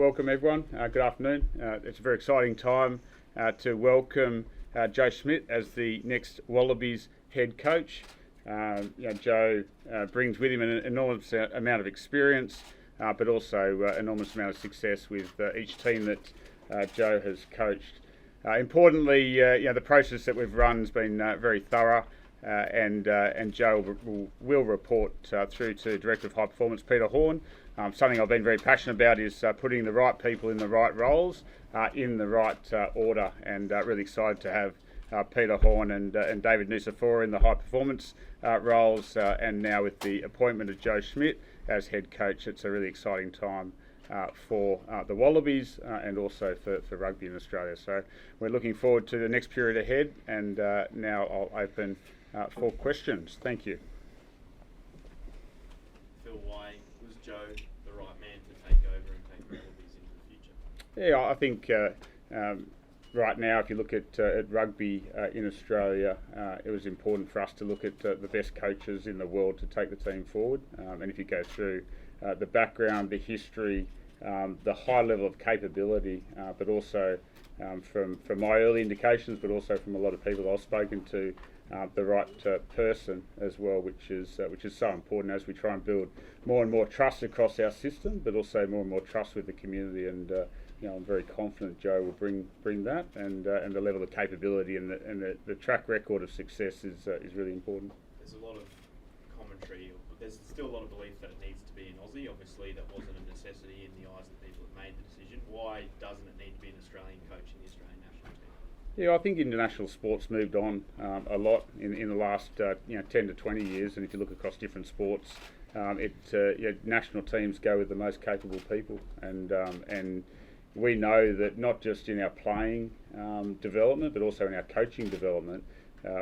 welcome everyone. Good afternoon. It's a very exciting time to welcome Joe Schmidt as the next Wallabies head coach. Joe brings with him an enormous amount of experience, but also enormous amount of success with each team that Joe has coached. Importantly, the process that we've run has been very thorough, and Joe will report through to Director of High Performance Peter Horne. Something I've been very passionate about is putting the right people in the right roles in the right order, and really excited to have Peter Horne and David Nusafora in the high performance roles, and now with the appointment of Joe Schmidt as head coach. It's a really exciting time for the Wallabies and also for rugby in Australia. So we're looking forward to the next period ahead, and now I'll open for questions. Thank you. Phil Waugh, was Joe the right man to take over and take the Wallabies into the future? Yeah, I think right now, if you look at rugby in Australia, it was important for us to look at the best coaches in the world to take the team forward. And if you go through the background, the history, the high level of capability, but also from my early indications, but also from a lot of people that I've spoken to, the right person as well, which is so important as we try and build more and more trust across our system, but also more and more trust with the community. And I'm very confident Joe will bring that, and the level of capability and the track record of success is really important. There's a lot of commentary. There's still a lot of belief that it needs to be an Aussie. Obviously, that wasn't a necessity in the eyes of the people that made the decision. Why doesn't it need to be an Australian coach in the Australian national team? Yeah, I think international sports moved on a lot in the last 10 to 20 years, and if you look across different sports, national teams go with the most capable people, and we know that not just in our playing development, but also in our coaching development,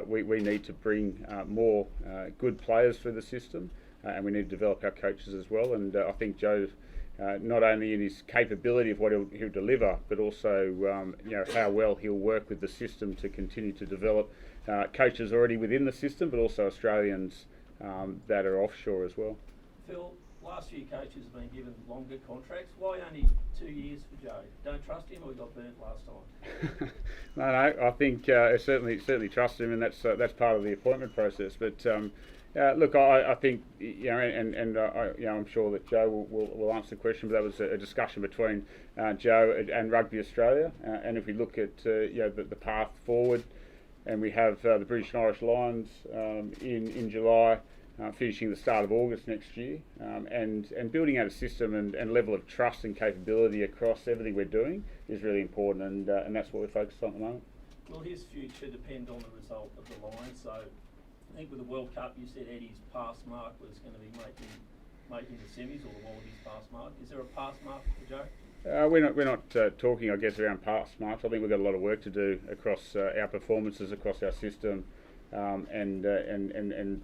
we need to bring more good players through the system, and we need to develop our coaches as well. And I think Joe, not only in his capability of what he'll deliver, but also how well he'll work with the system to continue to develop coaches already within the system, but also Australians that are offshore as well. Phil, last few coaches have been given longer contracts. Why only 2 years for Joe? Don't trust him, or he got burnt last time? No, I think certainly trust him, and that's part of the appointment process. But look, I think I'm sure that Joe will answer the question. But that was a discussion between Joe and Rugby Australia, and if we look at the path forward, and we have the British and Irish Lions in July. Finishing the start of August next year, and building out a system and level of trust and capability across everything we're doing is really important, and that's what we're focused on at the moment. Will his future depend on the result of the Lions? So I think with the World Cup, you said Eddie's pass mark was going to be making the semis, or the Wallabies pass mark. Is there a pass mark for Joe? We're not talking, I guess, around pass marks. I think we've got a lot of work to do across our performances across our system. And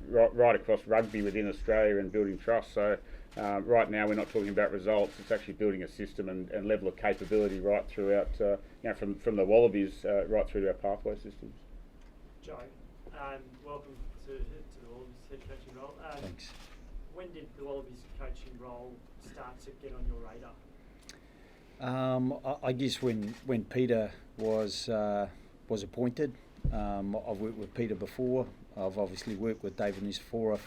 right across rugby within Australia and building trust. So right now we're not talking about results. It's actually building a system and level of capability right throughout, from the Wallabies right through to our pathway systems. Joe, welcome to the Wallabies head coaching role. Thanks. When did the Wallabies coaching role start to get on your radar? I guess when Peter was appointed. I've worked with Peter before. I've obviously worked with David Nusafora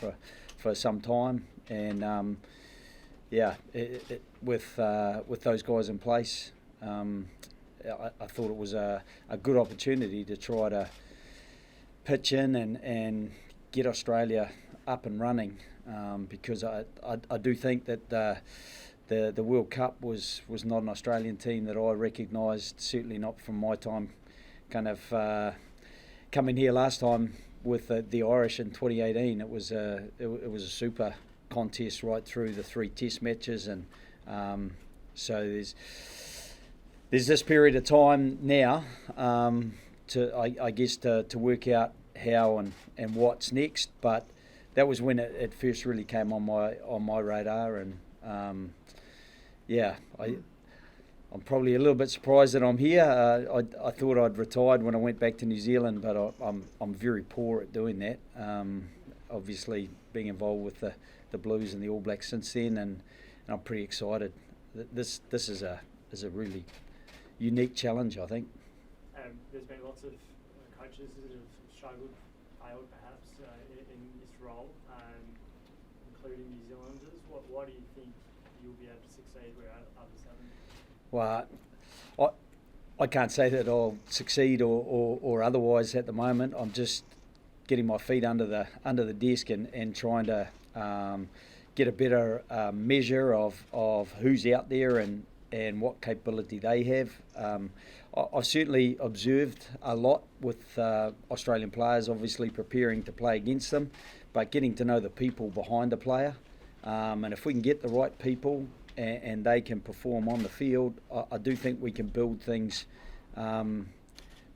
for some time, and with those guys in place, I thought it was a good opportunity to try to pitch in and get Australia up and running, because I do think that the World Cup was not an Australian team that I recognised, certainly not from my time kind of coming here last time with the Irish in 2018. It was a super contest right through the 3 test matches, and so there's this period of time now to work out how and what's next. But that was when it first really came on my radar, and I'm probably a little bit surprised that I'm here. I thought I'd retired when I went back to New Zealand, but I'm very poor at doing that. Obviously, being involved with the Blues and the All Blacks since then, and I'm pretty excited. This is a a really unique challenge, I think. There's been lots of coaches that have struggled, failed perhaps in this role, including New Zealanders. Why do you think you'll be able to succeed where others haven't? Well, I can't say that I'll succeed or otherwise at the moment. I'm just getting my feet under the desk and trying to get a better measure of who's out there and what capability they have. I've certainly observed a lot with Australian players, obviously preparing to play against them, but getting to know the people behind the player. And if we can get the right people and they can perform on the field, I do think we can build things,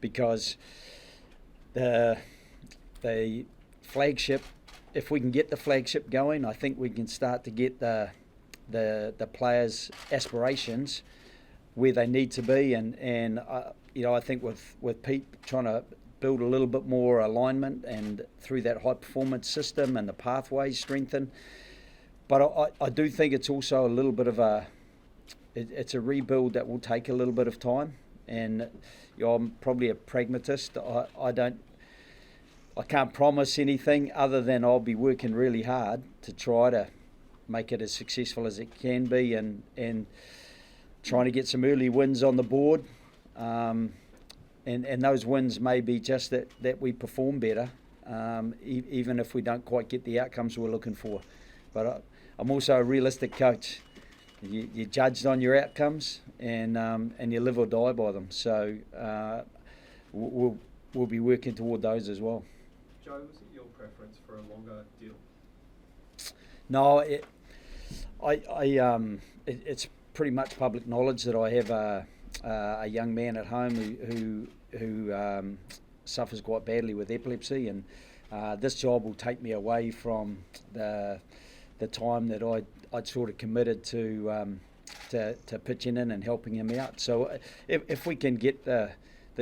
because the flagship, if we can get the flagship going, I think we can start to get the players' aspirations where they need to be, and I think with Pete trying to build a little bit more alignment and through that high performance system and the pathways strengthen. But I do think it's also a little bit of it's a rebuild that will take a little bit of time, and I'm probably a pragmatist. I can't promise anything other than I'll be working really hard to try to make it as successful as it can be, and trying to get some early wins on the board, and those wins may be just that we perform better, even if we don't quite get the outcomes we're looking for. But I'm also a realistic coach. You're judged on your outcomes, and you live or die by them. So we'll be working toward those as well. Joe, was it your preference for a longer deal? No, it's pretty much public knowledge that I have a young man at home who suffers quite badly with epilepsy, and this job will take me away from the time that I'd sort of committed to pitching in and helping him out. So if we can get the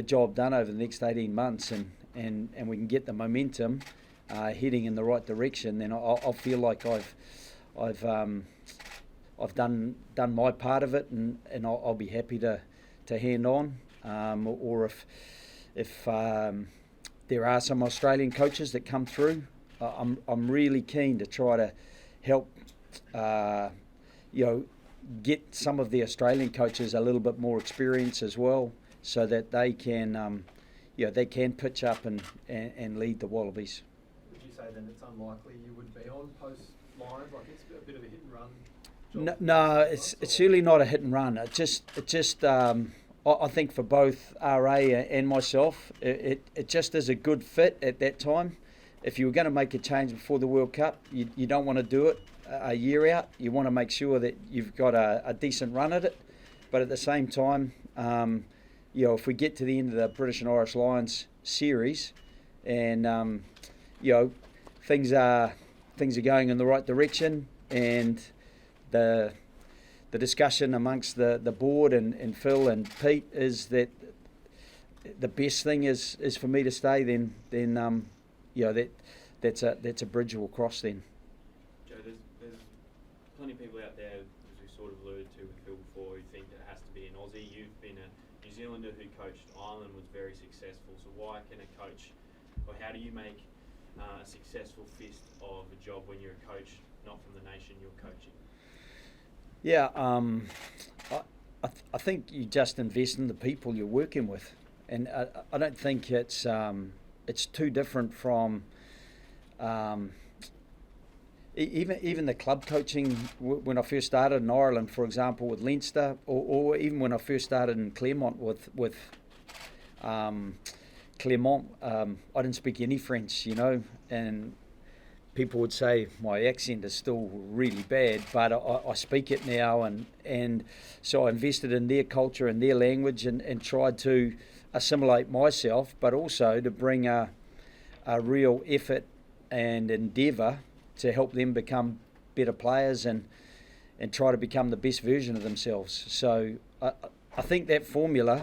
job done over the next 18 months and we can get the momentum heading in the right direction, then I'll feel like I've done my part of it, and I'll be happy to hand on. Or if there are some Australian coaches that come through, I'm really keen to try to help get some of the Australian coaches a little bit more experience as well, so that they can pitch up and lead the Wallabies. Would you say then it's unlikely you would be on post Lions? Like, it's a bit of a hit and run job? No, it's certainly not a hit and run. It just I think for both RA and myself, it just is a good fit at that time. If you were going to make a change before the World Cup, you don't want to do it a year out. You want to make sure that you've got a decent run at it. But at the same time, if we get to the end of the British and Irish Lions series, and things are going in the right direction, and the discussion amongst the board and Phil and Pete is that the best thing is for me to stay, then that's a bridge we'll cross then. Joe, there's plenty of people out there, as we sort of alluded to with Phil before, who think that it has to be an Aussie. You've been a New Zealander who coached Ireland, was very successful. So why can a coach, or how do you make a successful fist of a job when you're a coach not from the nation you're coaching? Yeah, I think you just invest in the people you're working with, and I don't think it's too different from even the club coaching when I first started in Ireland, for example, with Leinster, or even when I first started in Claremont with Claremont. I didn't speak any French, and people would say my accent is still really bad, but I speak it now, and so I invested in their culture and their language and tried to assimilate myself, but also to bring a real effort and endeavour to help them become better players and try to become the best version of themselves. So I think that formula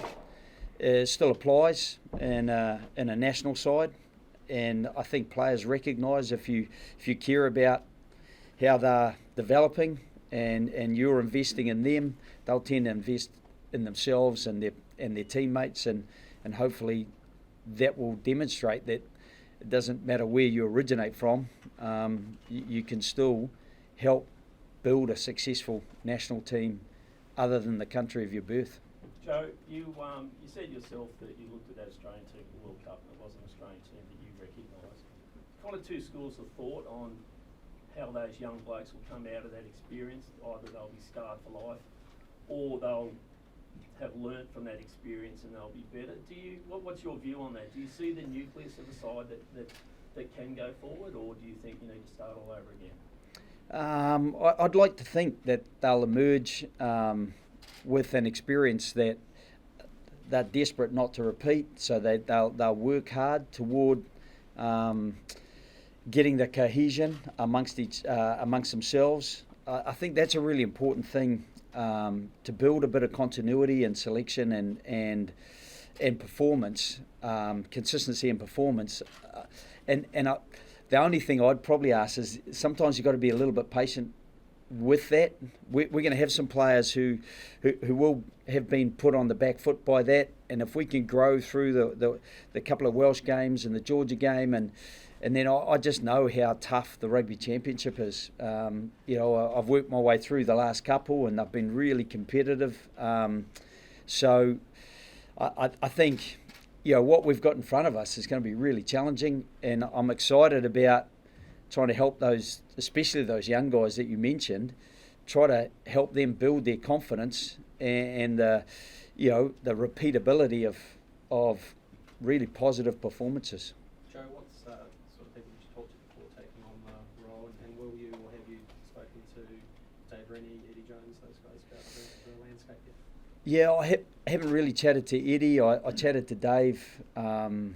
still applies in a national side. And I think players recognise if you care about how they're developing and you're investing in them, they'll tend to invest in themselves and their teammates, and hopefully that will demonstrate that it doesn't matter where you originate from, you can still help build a successful national team other than the country of your birth. Joe, you said yourself that you looked at that Australian team for the World Cup and it wasn't an Australian team that you recognised. Kind of two schools of thought on how those young blokes will come out of that experience. Either they'll be scarred for life, or they'll have learnt from that experience and they'll be better. What's your view on that? Do you see the nucleus of a side that can go forward, or do you think you need to start all over again? I'd like to think that they'll emerge with an experience that they're desperate not to repeat, so they'll work hard toward getting the cohesion amongst themselves. I think that's a really important thing, to build a bit of continuity and selection and performance, consistency and performance. The only thing I'd probably ask is sometimes you've got to be a little bit patient with that. We're going to have some players who will have been put on the back foot by that, and if we can grow through the couple of Welsh games and the Georgia game, and then I just know how tough the Rugby Championship is. I've worked my way through the last couple and they've been really competitive. So I think what we've got in front of us is going to be really challenging, and I'm excited about trying to help those, especially those young guys that you mentioned, try to help them build their confidence and the repeatability of really positive performances. Joe, what's sort of people you talked to before taking on the role, and will you or have you spoken to Dave Rennie, Eddie Jones, those guys about the landscape yet? Yeah, I haven't really chatted to Eddie. I chatted to Dave, and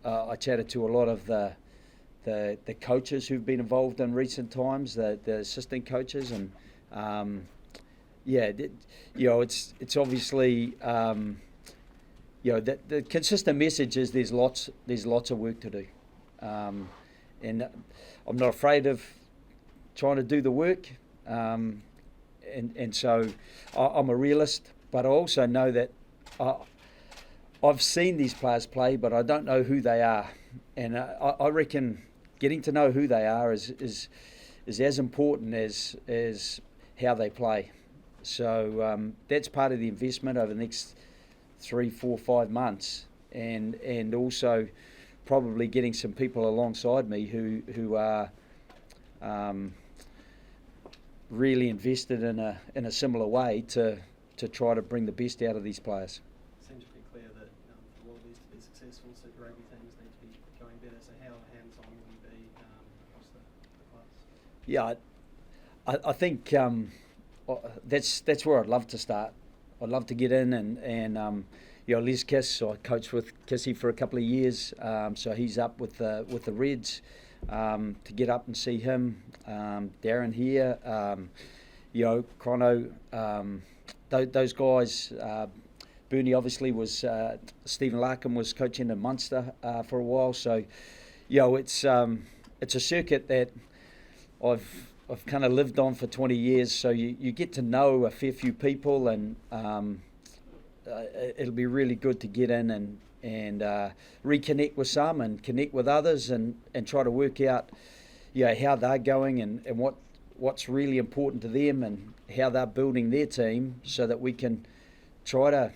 I chatted to a lot of the coaches who've been involved in recent times, the assistant coaches, and it's obviously the consistent message is there's lots of work to do, and I'm not afraid of trying to do the work, and so I'm a realist, but I also know that I've seen these players play, but I don't know who they are, and I reckon getting to know who they are is as important as how they play. So that's part of the investment over the next 3, 4, 5 months, and also probably getting some people alongside me who are really invested in a similar way to try to bring the best out of these players. It seems pretty clear that for Wallabies to be successful, Super Rugby teams need to be going better. So how hands-on will you be across the class? Yeah, I think that's where I'd love to start. I'd love to get in and Les Kiss, I coached with Kissy for a couple of years, so he's up with the Reds, to get up and see him. Darren here, Chrono, those guys. Bernie obviously was, Stephen Larkham was coaching in Munster for a while, so it's a circuit that I've kind of lived on for 20 years, so you get to know a fair few people, and it'll be really good to get in and reconnect with some and connect with others and try to work out how they're going and what's really important to them and how they're building their team, so that we can try to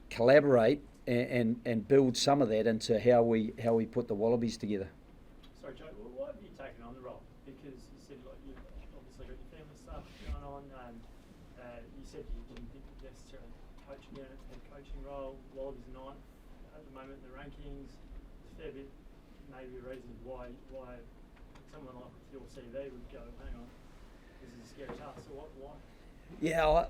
collaborate and build some of that into how we put the Wallabies together. Sorry, Joe, why have you taken on the role? Because you said you've obviously got your family stuff going on. You said you didn't think you'd necessarily coaching in a head coaching role. Wallabies are 9th at the moment in the rankings. There's a fair bit, maybe reasons why someone like your CV would go, hang on, this is a scary task. So why? Yeah,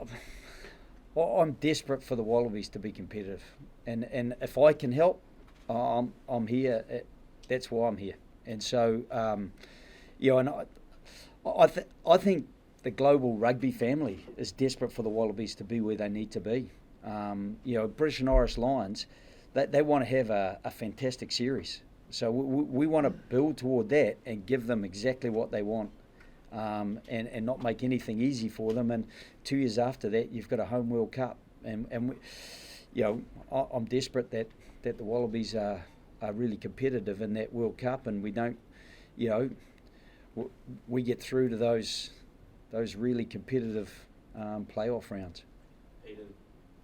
I'm desperate for the Wallabies to be competitive, and if I can help, I'm here. That's why I'm here. And so, and I think the global rugby family is desperate for the Wallabies to be where they need to be. British and Irish Lions, they want to have a fantastic series. So we want to build toward that and give them exactly what they want. and not make anything easy for them. And 2 years after that, you've got a home World Cup, and we, I'm desperate that the Wallabies are really competitive in that World Cup, and we don't, we get through to those really competitive playoff rounds. Peter,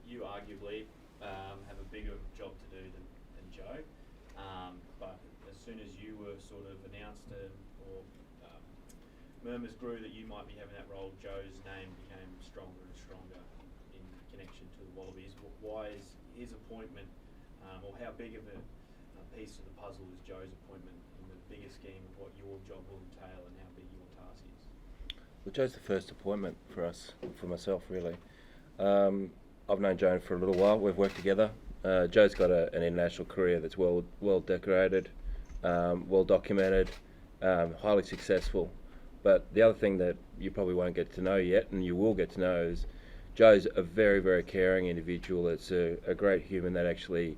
you arguably have a bigger job to do than Joe, but as soon as you were sort of announced or murmurs grew that you might be having that role, Joe's name became stronger and stronger in connection to the Wallabies. Why is his appointment, or how big of a piece of the puzzle is Joe's appointment in the bigger scheme of what your job will entail and how big your task is? Well, Joe's the first appointment for us, for myself really. I've known Joe for a little while. We've worked together. Joe's got an international career that's well decorated, well documented, highly successful. But the other thing that you probably won't get to know yet, and you will get to know, is Joe's a very, very caring individual. It's a great human that actually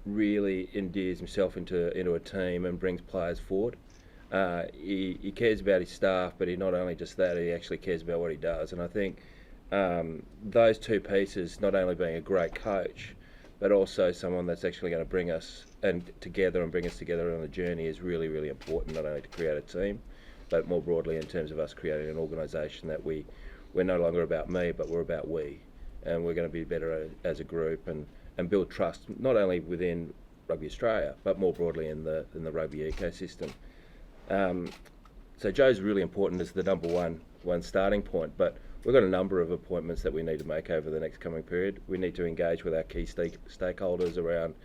really endears himself into a team and brings players forward. He cares about his staff, but he not only just that, he actually cares about what he does. And I think those two pieces, not only being a great coach, but also someone that's actually going to bring us together and bring us together on the journey, is really, really important, not only to create a team, but more broadly in terms of us creating an organisation that we're no longer about me, but we're about we. And we're going to be better as a group and build trust, not only within Rugby Australia, but more broadly in the rugby ecosystem. So Joe's really important as the number one starting point, but we've got a number of appointments that we need to make over the next coming period. We need to engage with our key stakeholders around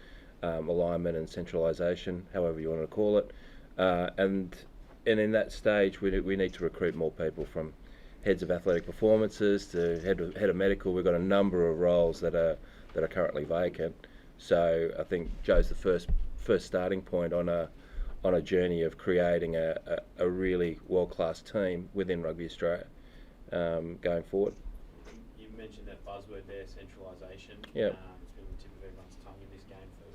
alignment and centralisation, however you want to call it. And in that stage, we need to recruit more people, from heads of athletic performances to head of medical. We've got a number of roles that are currently vacant. So I think Joe's the first starting point on a journey of creating a really world-class team within Rugby Australia going forward. You mentioned that buzzword there, centralisation. Yeah. It's been on the tip of everyone's tongue in this game for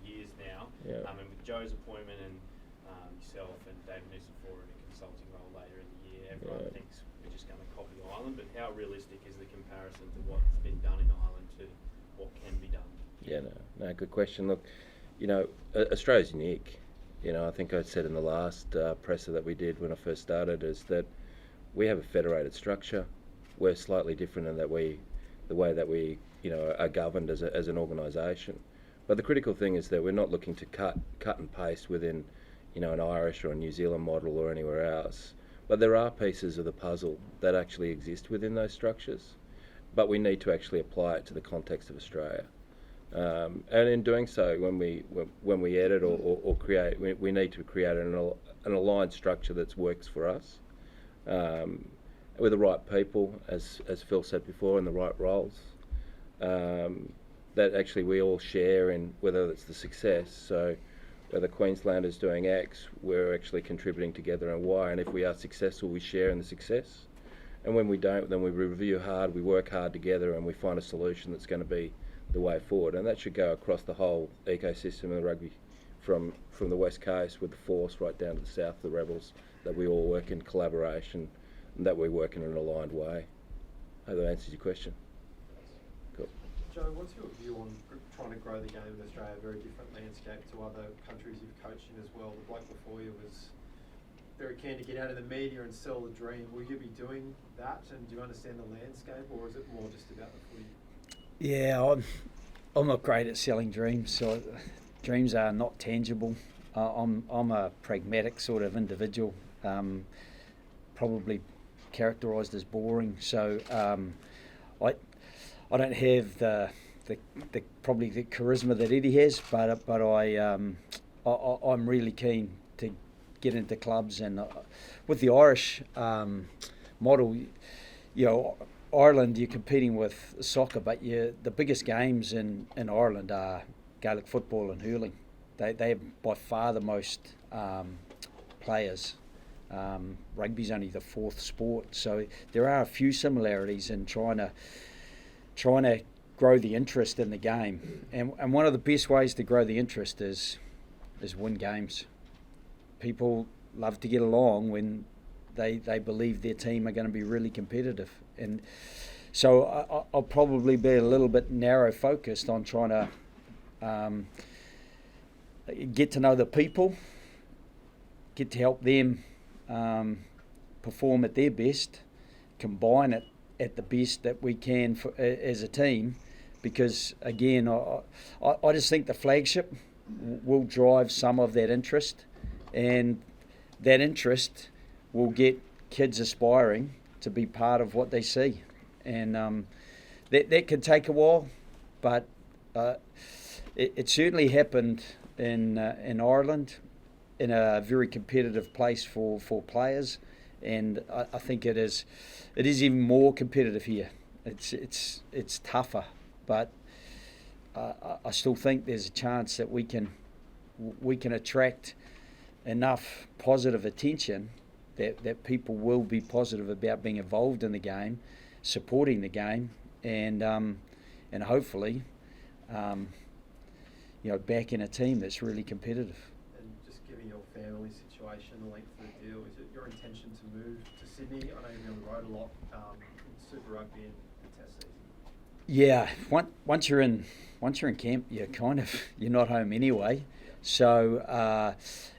years now. Yeah. And with Joe's appointment and yourself and David Newsom in a consulting role later in the year, everyone thinks we're just going to copy Ireland, but how realistic is the comparison to what's been done in Ireland to what can be done? Yeah, no, good question. Look, Australia's unique. I think I said in the last presser that we did when I first started, is that we have a federated structure. We're slightly different in that the way that we are governed as an organisation. But the critical thing is that we're not looking to cut and paste within an Irish or a New Zealand model or anywhere else. But there are pieces of the puzzle that actually exist within those structures. But we need to actually apply it to the context of Australia. And in doing so, when we edit or create, we need to create an aligned structure that works for us, with the right people, as Phil said before, in the right roles, that actually we all share in, whether it's the success. So whether Queensland is doing X, we're actually contributing together in Y, and if we are successful, we share in the success. And when we don't, then we review hard, we work hard together, and we find a solution that's going to be the way forward. And that should go across the whole ecosystem of the rugby, from the West Coast with the Force right down to the south, the Rebels, that we all work in collaboration and that we work in an aligned way. I hope that answers your question. Cool. Joe, what's your view on trying to grow the game in Australia? A very different landscape to other countries you've coached in as well. The bloke before you was very keen to get out of the media and sell the dream. Will you be doing that, and do you understand the landscape, or is it more just about the footy? Yeah, I'm not great at selling dreams. So dreams are not tangible. I'm a pragmatic sort of individual, probably characterised as boring. So I don't have the probably the charisma that Eddie has, but I'm really keen to get into clubs, and with the Irish model, Ireland, you're competing with soccer, but the biggest games in Ireland are Gaelic football and hurling. They have by far the most players. Rugby's only the fourth sport, so there are a few similarities in trying to grow the interest in the game. And one of the best ways to grow the interest is win games. People love to get along when they believe their team are going to be really competitive. And so I'll probably be a little bit narrow focused on trying to get to know the people, get to help them perform at their best, combine it at the best that we can as a team, because again I just think the flagship will drive some of that interest, and that interest will get kids aspiring to be part of what they see, and that can take a while, but it certainly happened in Ireland, in a very competitive place for players, and I think it is even more competitive here. It's tougher, but I still think there's a chance that we can attract enough positive attention that people will be positive about being involved in the game, supporting the game, and hopefully, back in a team that's really competitive. And just given your family situation, the length of the deal, is it your intention to move to Sydney? I know you've been on the road a lot in Super Rugby and the Test season. Yeah, once you're in camp, you're not home anyway. So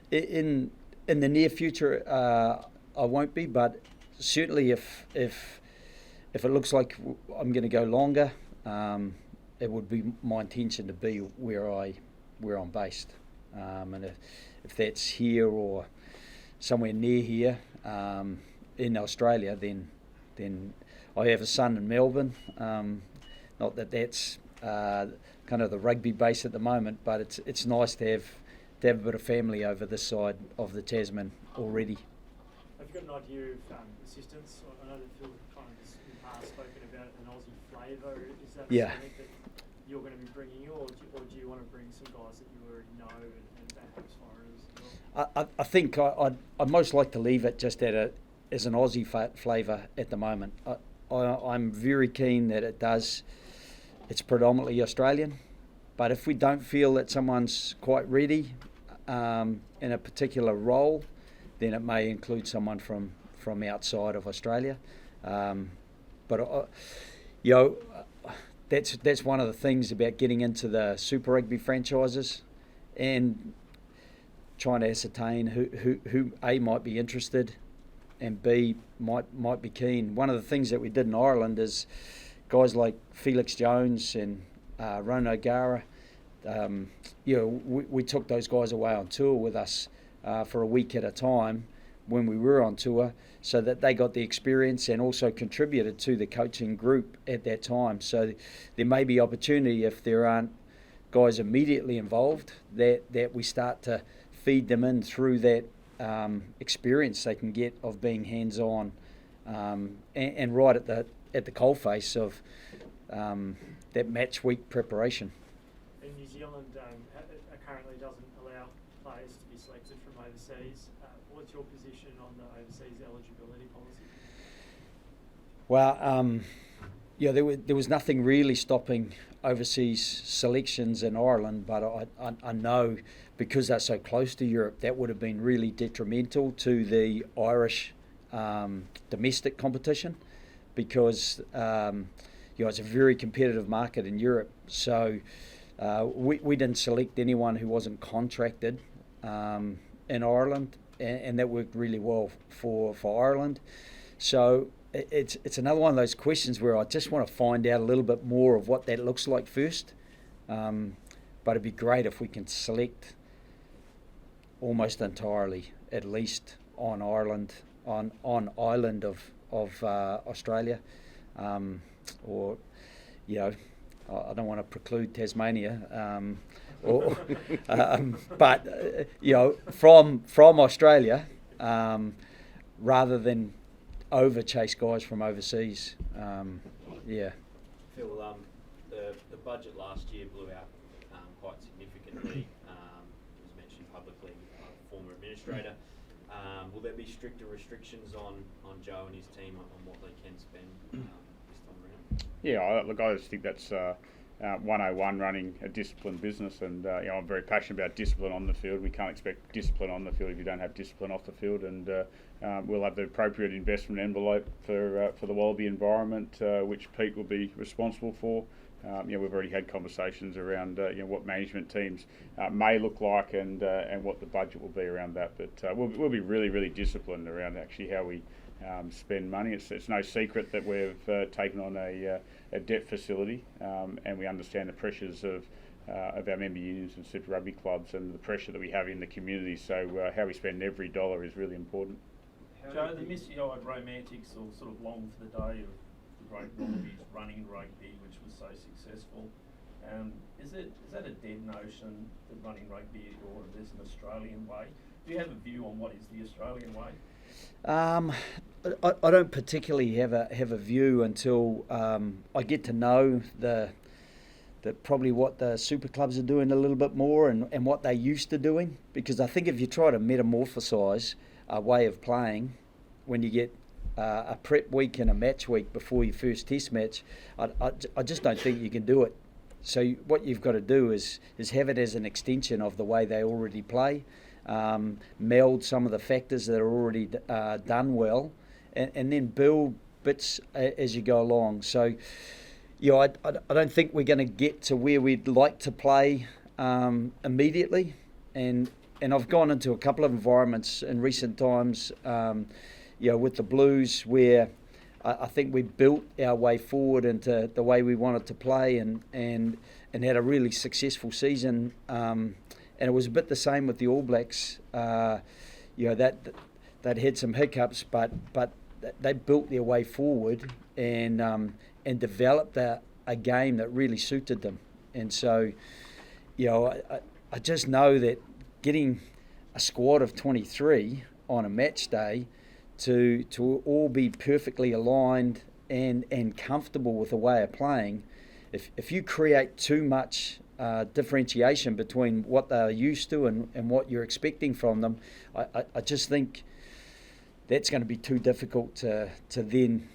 in the near future, I won't be, but certainly if it looks like I'm going to go longer, it would be my intention to be where I'm based, and if that's here or somewhere near here in Australia, then I have a son in Melbourne. Not that that's kind of the rugby base at the moment, but it's nice to have a bit of family over this side of the Tasman already. Have you got an idea of assistance? I know that Phil kind of just in the past spoken about an Aussie flavour. Is that something that you're going to be bringing, or do you want to bring some guys that you already know and perhaps foreigners as well? I think I'd most like to leave it just as an Aussie flavour at the moment. I'm very keen that it's predominantly Australian, but if we don't feel that someone's quite ready in a particular role, then it may include someone from outside of Australia. But that's one of the things about getting into the Super Rugby franchises and trying to ascertain who A might be interested and B might be keen. One of the things that we did in Ireland is guys like Felix Jones and Ron O'Gara. We took those guys away on tour with us for a week at a time when we were on tour, so that they got the experience and also contributed to the coaching group at that time. So there may be opportunity, if there aren't guys immediately involved, that we start to feed them in through that experience they can get of being hands-on and right at the coalface of that match week preparation. And New Zealand currently doesn't allow players to be selected from overseas. What's your position on the overseas eligibility policy? Well, there was nothing really stopping overseas selections in Ireland, but I know because they're so close to Europe, that would have been really detrimental to the Irish domestic competition, because it's a very competitive market in Europe. So we didn't select anyone who wasn't contracted in Ireland, and that worked really well for Ireland. So it's another one of those questions where I just want to find out a little bit more of what that looks like first. But it'd be great if we can select almost entirely, at least on Ireland, on island of Australia, or I don't want to preclude Tasmania, but from Australia, rather than chase guys from overseas. Phil, the budget last year blew out quite significantly. It was mentioned publicly by the former administrator. Will there be stricter restrictions on Joe and his team on what they can spend this time around? Yeah, look, I just think that's 101 running a disciplined business, and I'm very passionate about discipline on the field. We can't expect discipline on the field if you don't have discipline off the field, and we'll have the appropriate investment envelope for the Wallaby environment, which Pete will be responsible for. We've already had conversations around what management teams may look like, and what the budget will be around that. But we'll be really, really disciplined around actually how we spend money. It's no secret that we've taken on a debt facility, and we understand the pressures of our member unions and Super Rugby clubs and the pressure that we have in the community. So how we spend every dollar is really important. Joe, the misty-eyed romantics all sort of long for the day of the great Wallabies running rugby, which was so successful. Is that a dead notion that running rugby, or there's an Australian way? Do you have a view on what is the Australian way? I don't particularly have a view until I get to know probably what the super clubs are doing a little bit more, and what they used to doing. Because I think if you try to metamorphosise a way of playing, when you get a prep week and a match week before your first test match, I just don't think you can do it. So what you've got to do is have it as an extension of the way they already play, meld some of the factors that are already done well, and then build bits as you go along. So, I don't think we're going to get to where we'd like to play immediately, and I've gone into a couple of environments in recent times, with the Blues, where I think we built our way forward into the way we wanted to play, and had a really successful season. And it was a bit the same with the All Blacks. That they'd had some hiccups, but they built their way forward and developed a game that really suited them. And so, I just know that getting a squad of 23 on a match day to all be perfectly aligned and comfortable with the way of playing, if you create too much differentiation between what they're used to and what you're expecting from them, I just think that's going to be too difficult to then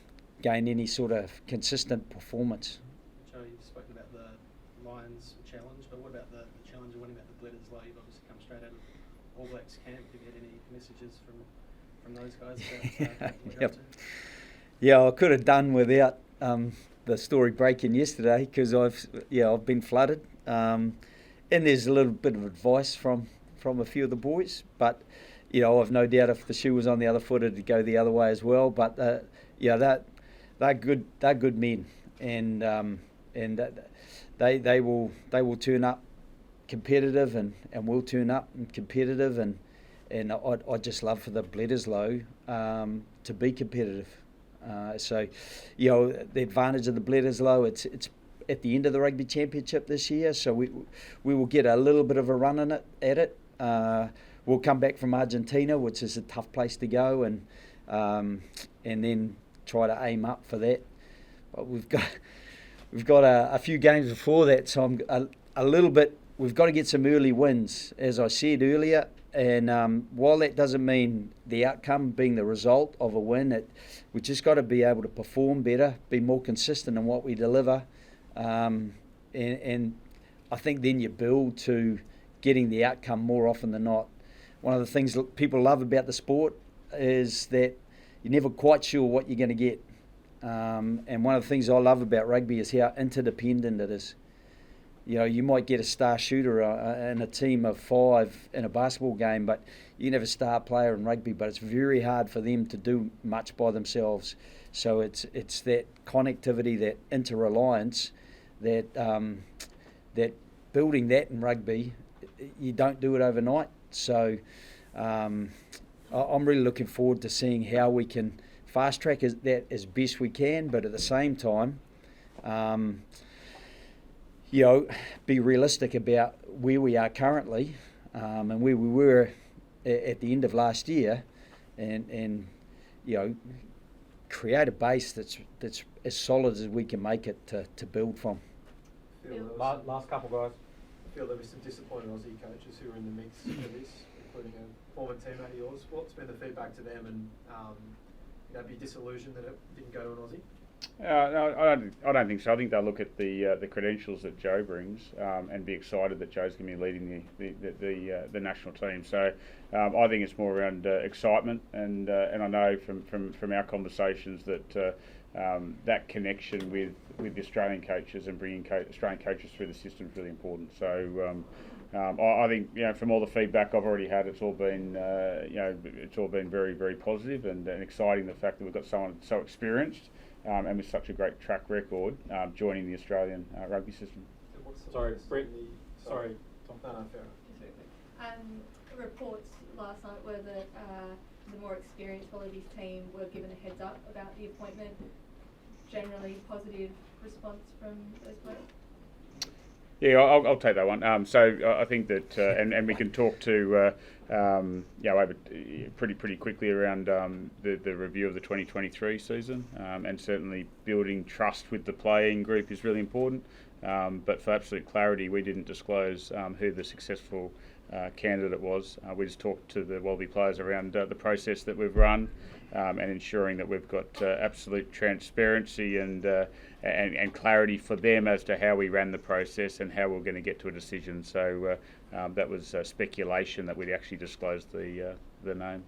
gain any sort of consistent performance. Joe, you've spoken about the Lions challenge, but what about the challenge of winning about the Bledisloe? You've obviously come straight out of All Blacks camp. Have you had any messages from those guys about what you're up to? Yeah, I could have done without the story breaking yesterday, because I've been flooded, and there's a little bit of advice from a few of the boys, but I've no doubt if the shoe was on the other foot it'd go the other way as well. But they're good men, and they will turn up competitive, and we'll turn up and competitive, and I'd just love for the Bledisloe to be competitive. So the advantage of the Bledisloe, it's at the end of the Rugby Championship this year, so we will get a little bit of a run at it. We'll come back from Argentina, which is a tough place to go, and then try to aim up for that. But we've got a few games before that, so I'm a little bit. We've got to get some early wins, as I said earlier. And while that doesn't mean the outcome being the result of a win, we've just got to be able to perform better, be more consistent in what we deliver, and I think then you build to getting the outcome more often than not. One of the things that people love about the sport is that you're never quite sure what you're going to get. And one of the things I love about rugby is how interdependent it is. You might get a star shooter in a team of 5 in a basketball game, but you can have a star player in rugby, but it's very hard for them to do much by themselves. So it's that connectivity, that inter-reliance, that building that in rugby, you don't do it overnight. So I'm really looking forward to seeing how we can fast track that as best we can, but at the same time, be realistic about where we are currently, and where we were at the end of last year, and create a base that's as solid as we can make it to build from. Last couple, guys. I feel there were some disappointed Aussie coaches who were in the mix for this, including a former teammate of yours. What's been the feedback to them, and be disillusioned that it didn't go to an Aussie? No, I don't think so. I think they'll look at the credentials that Joe brings and be excited that Joe's going to be leading the national team. So I think it's more around excitement, and I know from our conversations that that connection with the Australian coaches and bringing Australian coaches through the system is really important. So I think from all the feedback I've already had, it's all been it's all been very, very positive and exciting. The fact that we've got someone so experienced. And with such a great track record, joining the Australian rugby system. Sorry, Brett. Sorry, Tom. No, fair enough. Reports last night were that the more experienced Wallabies team were given a heads up about the appointment. Generally positive response from those players? Yeah, I'll take that one. So I think that, and we can talk to over pretty quickly around the review of the 2023 season, and certainly building trust with the playing group is really important. But for absolute clarity, we didn't disclose who the successful candidate was. We just talked to the Wallaby players around the process that we've run, and ensuring that we've got absolute transparency and clarity for them as to how we ran the process and how we're going to get to a decision. So that was speculation that we'd actually disclosed the name.